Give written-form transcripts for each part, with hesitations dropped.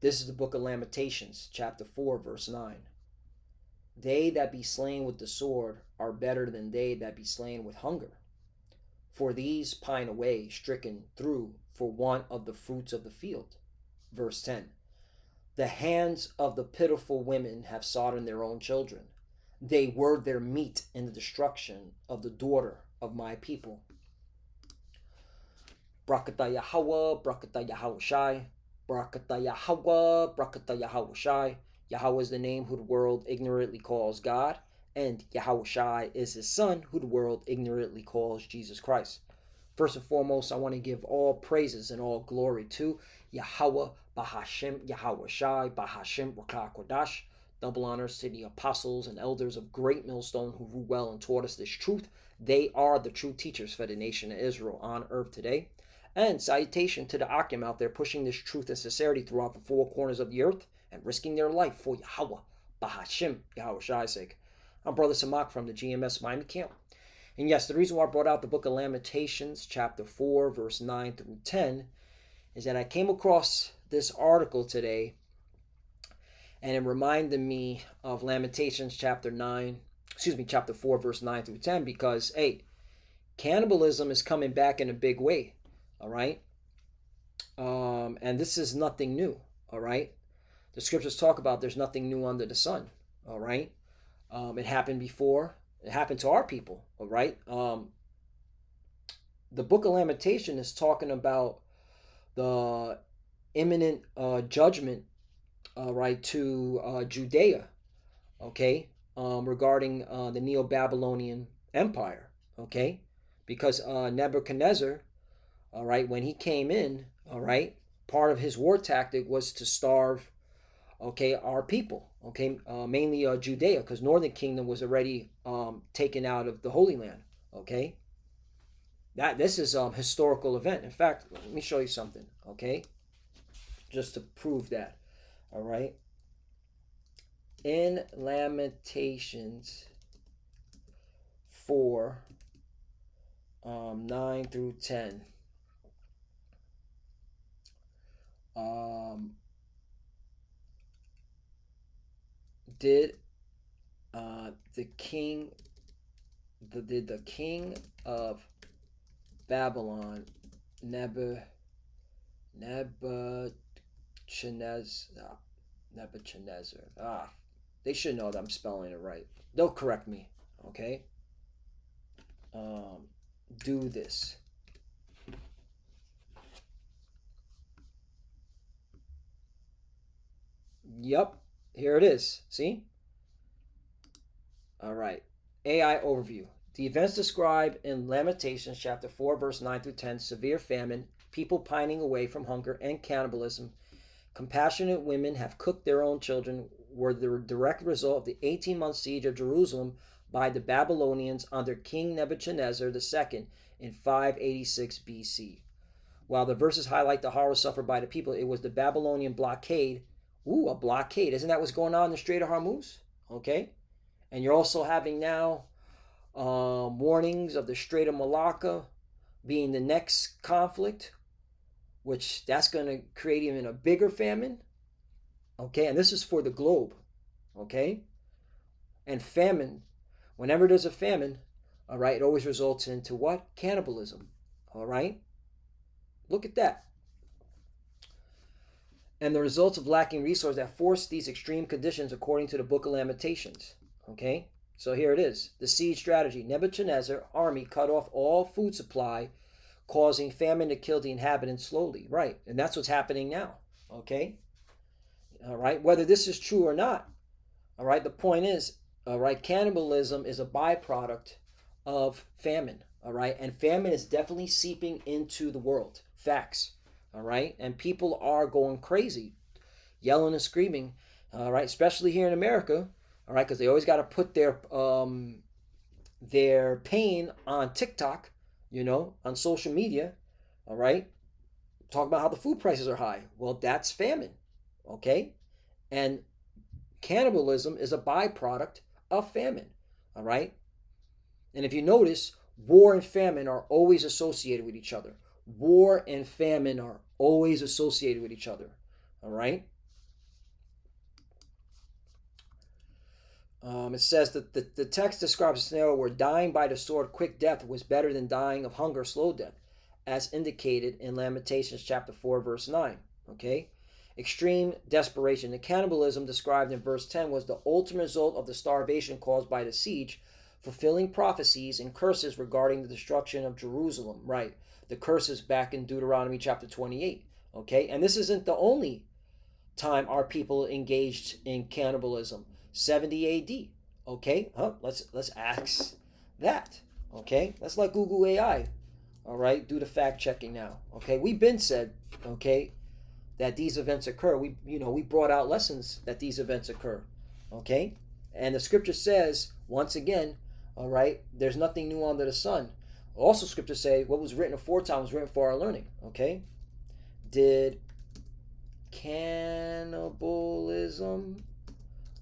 This is the book of Lamentations, chapter 4, verse 9. They that be slain with the sword are better than they that be slain with hunger. For these pine away, stricken through for want of the fruits of the field. Verse 10. The hands of the pitiful women have sought in their own children. They were their meat in the destruction of the daughter of my people. Brakata Yahweh, Brakata Yahushai, Brakata Yahweh, Brakata Yahushai. Yahweh is the name who the world ignorantly calls God, and Yahushai is his son who the world ignorantly calls Jesus Christ. First and foremost, I want to give all praises and all glory to Yahweh, Bahashim, Yahushai, Bahashim, Rakah Kodash. Double honors to the apostles and elders of Great Millstone who ruled well and taught us this truth. They are the true teachers for the nation of Israel on earth today. And salutation to the Akim out there pushing this truth and sincerity throughout the four corners of the earth and risking their life for Yahweh, Bahashim, Yahushai's sake. I'm Brother Samak from the GMS Miami camp. And yes, the reason why I brought out the book of Lamentations, chapter 4, verse 9 through 10, is that I came across this article today, and it reminded me of Lamentations chapter 4, verse 9 through 10, because, hey, cannibalism is coming back in a big way, all right? And this is nothing new, all right? The scriptures talk about there's nothing new under the sun, all right? It happened before. It happened to our people, all right? The book of Lamentation is talking about the imminent judgment, right, to Judea, okay, regarding the Neo-Babylonian Empire, okay? Because Nebuchadnezzar, all right, when he came in, all right, part of his war tactic was to starve, okay, our people, okay, mainly Judea, because Northern Kingdom was already taken out of the Holy Land, okay? This is a historical event. In fact, let me show you something, okay, just to prove that, all right? In Lamentations 4, 9 through 10, did the king of Babylon, Nebuchadnezzar. They should know that I'm spelling it right. They'll correct me, okay? Do this. Yep, here it is. See? All right. AI overview. The events described in Lamentations chapter 4, verse 9 through 10, severe famine, people pining away from hunger and cannibalism, compassionate women have cooked their own children, were the direct result of the 18-month siege of Jerusalem by the Babylonians under King Nebuchadnezzar II in 586 BC. While the verses highlight the horror suffered by the people, it was the Babylonian blockade. Ooh, a blockade. Isn't that what's going on in the Strait of Hormuz? Okay. And you're also having now warnings of the Strait of Malacca being the next conflict, which that's going to create even a bigger famine. Okay. And this is for the globe. Okay. And famine, whenever there's a famine, all right, it always results into what? Cannibalism. All right. Look at that. And the results of lacking resources that forced these extreme conditions according to the book of Lamentations. Okay, so here it is. The siege strategy. Nebuchadnezzar's army cut off all food supply, causing famine to kill the inhabitants slowly. Right, and that's what's happening now. Okay, all right, whether this is true or not, all right, the point is, all right, cannibalism is a byproduct of famine. All right, and famine is definitely seeping into the world. Facts. All right, and people are going crazy, yelling and screaming, all right, especially here in America, all right, because they always got to put their pain on TikTok, you know, on social media, all right, talk about how the food prices are high. Well, that's famine, okay, and cannibalism is a byproduct of famine, all right, and if you notice, war and famine are always associated with each other. War and famine are always associated with each other. All right? It says that the text describes a scenario where dying by the sword, quick death, was better than dying of hunger, slow death, as indicated in Lamentations chapter 4, verse 9. Okay? Extreme desperation. The cannibalism described in verse 10 was the ultimate result of the starvation caused by the siege, fulfilling prophecies and curses regarding the destruction of Jerusalem. Right. The curses back in Deuteronomy chapter 28. Okay? And this isn't the only time our people engaged in cannibalism. 70 AD. Okay? Let's ask that. Okay? Let's let Google AI, all right, do the fact checking now. Okay? We've been said, okay, that these events occur. We brought out lessons that these events occur. Okay? And the scripture says, once again, all right, there's nothing new under the sun. Also, scriptures say what was written aforetime was written for our learning. Okay? Did cannibalism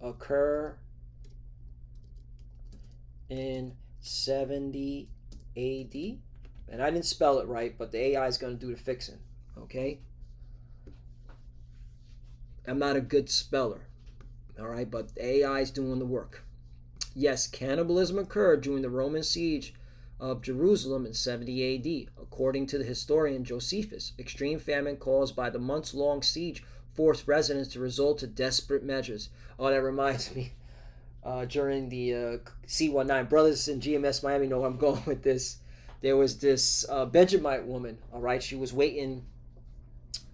occur in 70 AD? And I didn't spell it right, but the AI is going to do the fixing. Okay? I'm not a good speller. All right, but the AI is doing the work. Yes, cannibalism occurred during the Roman siege of Jerusalem in 70 AD. According to the historian Josephus, extreme famine caused by the months-long siege forced residents to resort to desperate measures. Oh, that reminds me. During the C19, brothers in GMS Miami know where I'm going with this. There was this Benjamite woman, all right? She was waiting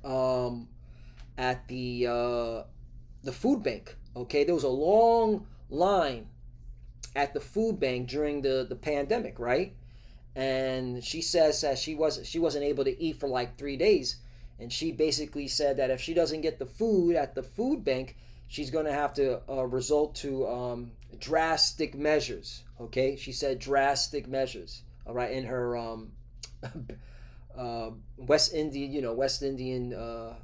at the food bank, okay? There was a long line at the food bank during the pandemic, right? And she says that she wasn't able to eat for like 3 days, and she basically said that if she doesn't get the food at the food bank, she's going to have to resort to drastic measures. Okay, she said drastic measures. All right, in her West Indian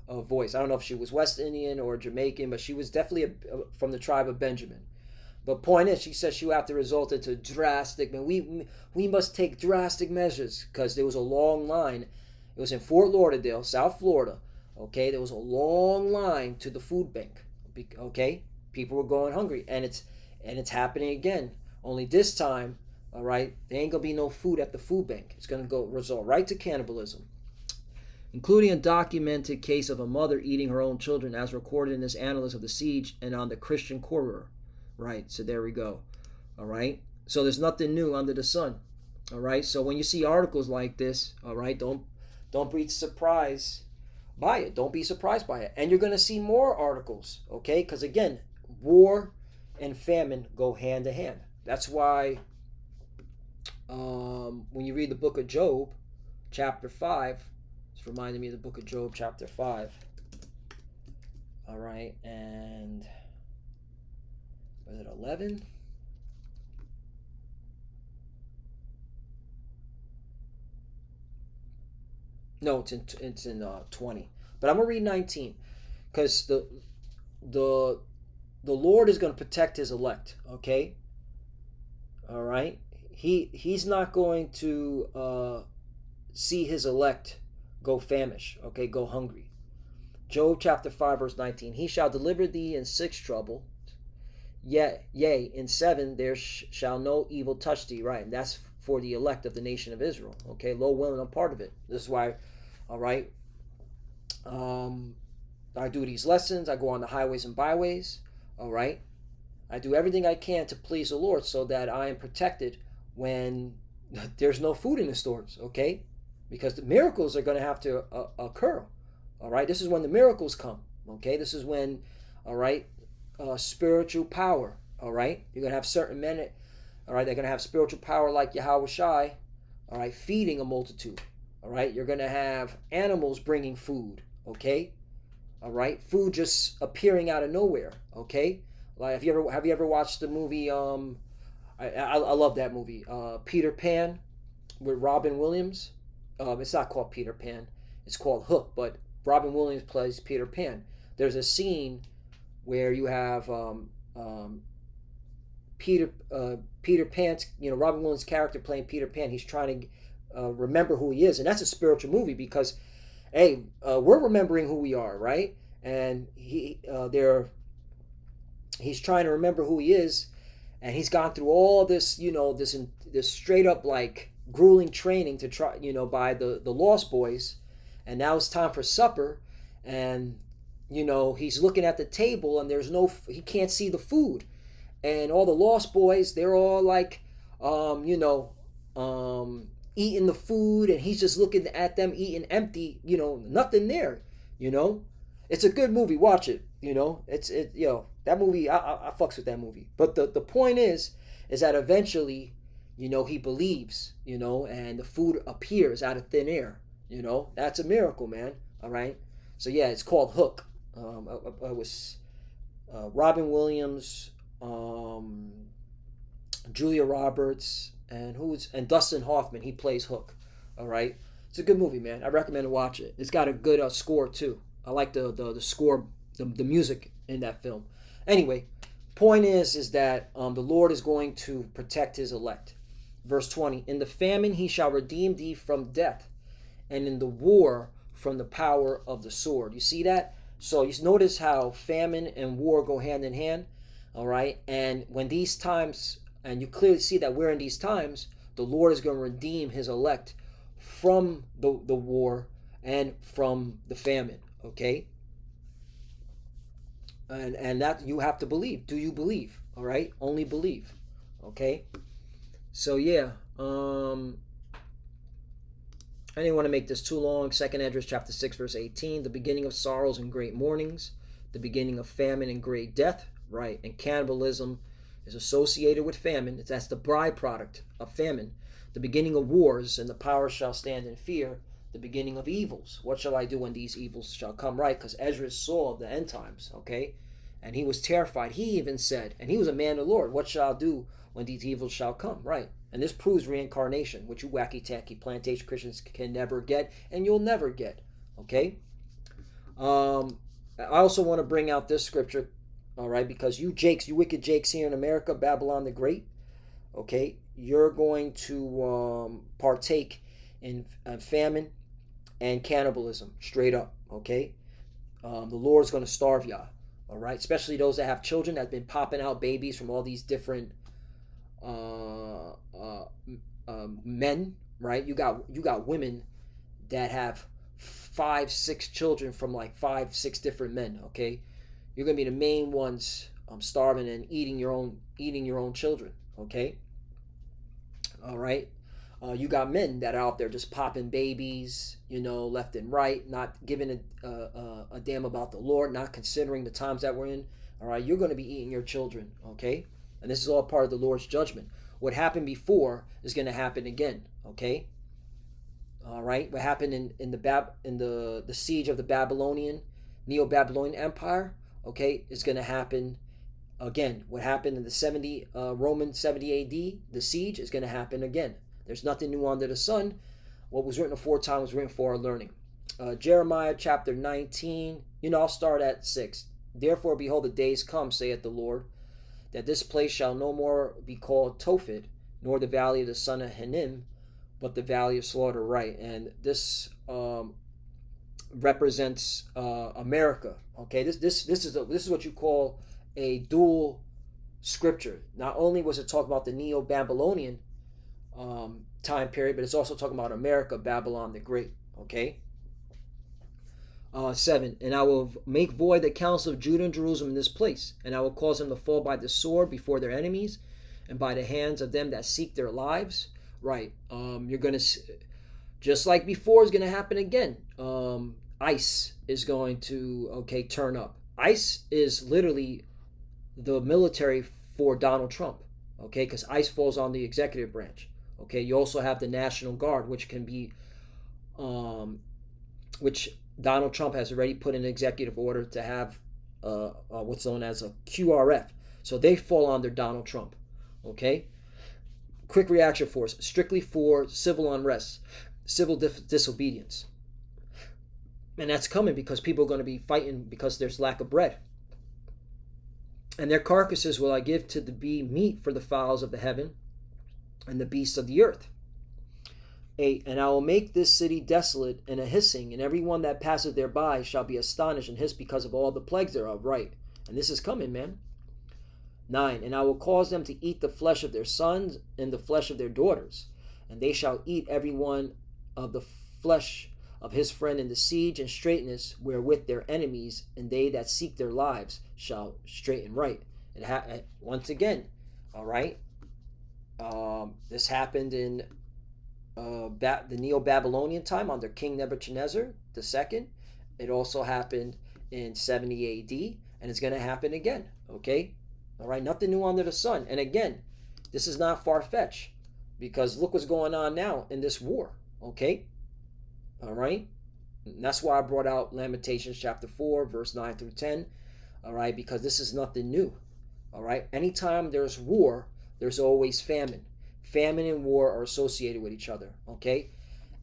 voice. I don't know if she was West Indian or Jamaican, but she was definitely from the tribe of Benjamin. But point is, she said she would have to resort into drastic. We must take drastic measures because there was a long line. It was in Fort Lauderdale, South Florida. Okay, there was a long line to the food bank. Okay, people were going hungry, and it's happening again. Only this time, all right, there ain't gonna be no food at the food bank. It's gonna result right to cannibalism, including a documented case of a mother eating her own children, as recorded in this Annals of the Siege and on the Christian Courier. Right, so there we go. All right, so there's nothing new under the sun. All right, so when you see articles like this, all right, don't be surprised by it. Don't be surprised by it. And you're going to see more articles, okay? Because again, war and famine go hand to hand. That's why when you read the book of Job, chapter 5, it's reminding me of the book of Job, chapter 5. All right, and was it 11? No, it's in 20. But I'm gonna read 19 because the Lord is going to protect His elect. Okay. All right. He's not going to see His elect go famished. Okay, go hungry. Job chapter 5 verse 19. He shall deliver thee in 6 trouble. Yea, in 7 there shall no evil touch thee. Right, and that's for the elect of the nation of Israel. Okay, low, willing, I'm part of it. This is why, all right, I do these lessons. I go on the highways and byways. All right, I do everything I can to please the Lord so that I am protected when there's no food in the stores. Okay, because the miracles are going to have to occur. All right, this is when the miracles come. Okay, this is when, all right, spiritual power. All right, you're gonna have certain men. All right, they're gonna have spiritual power like Yahweh Shai. All right, feeding a multitude. All right, you're gonna have animals bringing food. Okay, all right, food just appearing out of nowhere. Okay, like have you ever watched the movie? I love that movie. Peter Pan with Robin Williams. It's not called Peter Pan. It's called Hook, but Robin Williams plays Peter Pan. There's a scene where you have Peter Pan's, Robin Williams' character playing Peter Pan. He's trying to remember who he is, and that's a spiritual movie because, hey, we're remembering who we are, right? And he's trying to remember who he is, and he's gone through all this, this straight up like grueling training to try, by the Lost Boys, and now it's time for supper, and he's looking at the table, and he can't see the food, and all the Lost Boys, they're all like, eating the food, and he's just looking at them eating empty, nothing there, It's a good movie. Watch it. That movie. I fucks with that movie. But the point is that eventually, he believes, and the food appears out of thin air. That's a miracle, man. All right. So yeah, it's called Hook. It was Robin Williams, Julia Roberts, and Dustin Hoffman. He plays Hook. All right. It's a good movie, man. I recommend to watch it. It's got a good score too. I like the score, the music in that film. Anyway, point is that the Lord is going to protect his elect. Verse 20, in the famine he shall redeem thee from death, and in the war from the power of the sword. You see that? So you notice how famine and war go hand in hand, all right? And when these times, and you clearly see that we're in these times, the Lord is going to redeem his elect from the war and from the famine, okay? And that you have to believe. Do you believe? All right? Only believe, okay? So yeah, I didn't want to make this too long. 2nd Esdras chapter 6 verse 18, the beginning of sorrows and great mournings, the beginning of famine and great death, right? And cannibalism is associated with famine. That's the byproduct of famine. The beginning of wars, and the power shall stand in fear. The beginning of evils. What shall I do when these evils shall come? Right? Because Esdras saw the end times, okay? And he was terrified. He even said, and he was a man of the Lord, what shall I do when these evils shall come? Right? And this proves reincarnation, which you wacky-tacky plantation Christians can never get, and you'll never get, okay? I also want to bring out this scripture, all right, because you jakes, you wicked jakes here in America, Babylon the Great, okay, you're going to partake in famine and cannibalism, straight up, okay? The Lord's going to starve y'all, all right? Especially those that have children that have been popping out babies from all these different men, right? You got women that have 5-6 children from like 5-6 different men, okay? You're going to be the main ones starving and eating your own children, okay? All right? You got men that are out there just popping babies, left and right, not giving a damn about the Lord, not considering the times that we're in. All right, you're going to be eating your children, okay? And this is all part of the Lord's judgment. What happened before is going to happen again, okay? All right, what happened in the siege of the Neo-Babylonian Empire, okay, is going to happen again. What happened in the Roman 70 AD, the siege, is going to happen again. There's nothing new under the sun. What was written aforetime was written for our learning. Jeremiah chapter 19, I'll start at 6. Therefore, behold, the days come, saith the Lord, that this place shall no more be called Tophet, nor the valley of the son of Hinnom, but the valley of slaughter, right? And this represents America, okay? This is what you call a dual scripture. Not only was it talking about the Neo-Babylonian time period, but it's also talking about America, Babylon the Great, okay? 7, and I will make void the counsel of Judah and Jerusalem in this place, and I will cause them to fall by the sword before their enemies, and by the hands of them that seek their lives. Right. You're going to, just like before, is going to happen again. ICE is going to, turn up. ICE is literally the military for Donald Trump, okay, because ICE falls on the executive branch. Okay, you also have the National Guard, which can be, which Donald Trump has already put in an executive order to have what's known as a QRF. So they fall under Donald Trump, okay? Quick reaction force, strictly for civil unrest, civil disobedience. And that's coming because people are going to be fighting because there's lack of bread. And their carcasses will I give to be meat for the fowls of the heaven and the beasts of the earth. 8, and I will make this city desolate and a hissing, and every one that passeth thereby shall be astonished and hiss because of all the plagues thereof. Right. And this is coming, man. 9. And I will cause them to eat the flesh of their sons and the flesh of their daughters, and they shall eat every one of the flesh of his friend in the siege and straightness wherewith their enemies and they that seek their lives shall straighten right. Once again, all right, this happened in the Neo-Babylonian time under King Nebuchadnezzar II. It also happened in 70 AD, and it's going to happen again, okay? All right, nothing new under the sun. And again, this is not far-fetched, because look what's going on now in this war, okay? All right? And that's why I brought out Lamentations chapter 4, verse 9 through 10, all right? Because this is nothing new, all right? Anytime there's war, there's always famine. Famine and war are associated with each other, okay?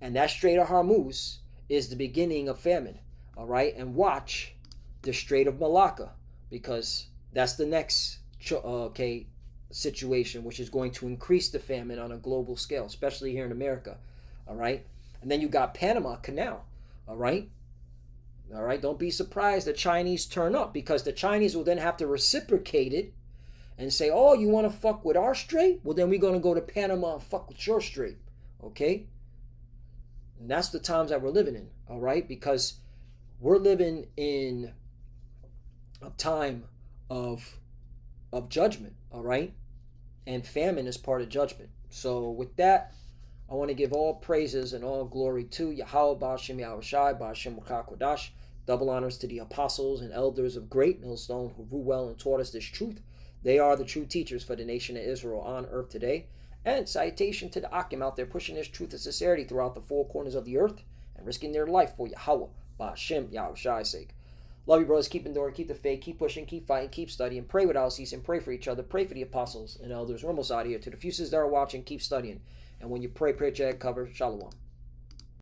And that Strait of Hormuz is the beginning of famine, all right? And watch the Strait of Malacca, because that's the next situation, which is going to increase the famine on a global scale, especially here in America, all right? And then you got Panama Canal, all right? All right, don't be surprised the Chinese turn up, because the Chinese will then have to reciprocate it and say, oh, you want to fuck with our strait? Well, then we're going to go to Panama and fuck with your strait, okay? And that's the times that we're living in, all right? Because we're living in a time of judgment, all right? And famine is part of judgment. So with that, I want to give all praises and all glory to Yahweh Ba'ashem Yahushai Ba'ashem Kodash. Double honors to the apostles and elders of Great Millstone who grew well and taught us this truth. They are the true teachers for the nation of Israel on earth today. And salutation to the Akim out there pushing this truth and sincerity throughout the four corners of the earth and risking their life for Yahweh Ba'ashem Yahushai's sake. Love you, brothers. Keep enduring, keep the faith, keep pushing, keep fighting, keep studying. Pray without ceasing. Pray for each other. Pray for the apostles and elders. We're almost out of here. To the fuses that are watching, keep studying. And when you pray, pray at your head cover. Shalom.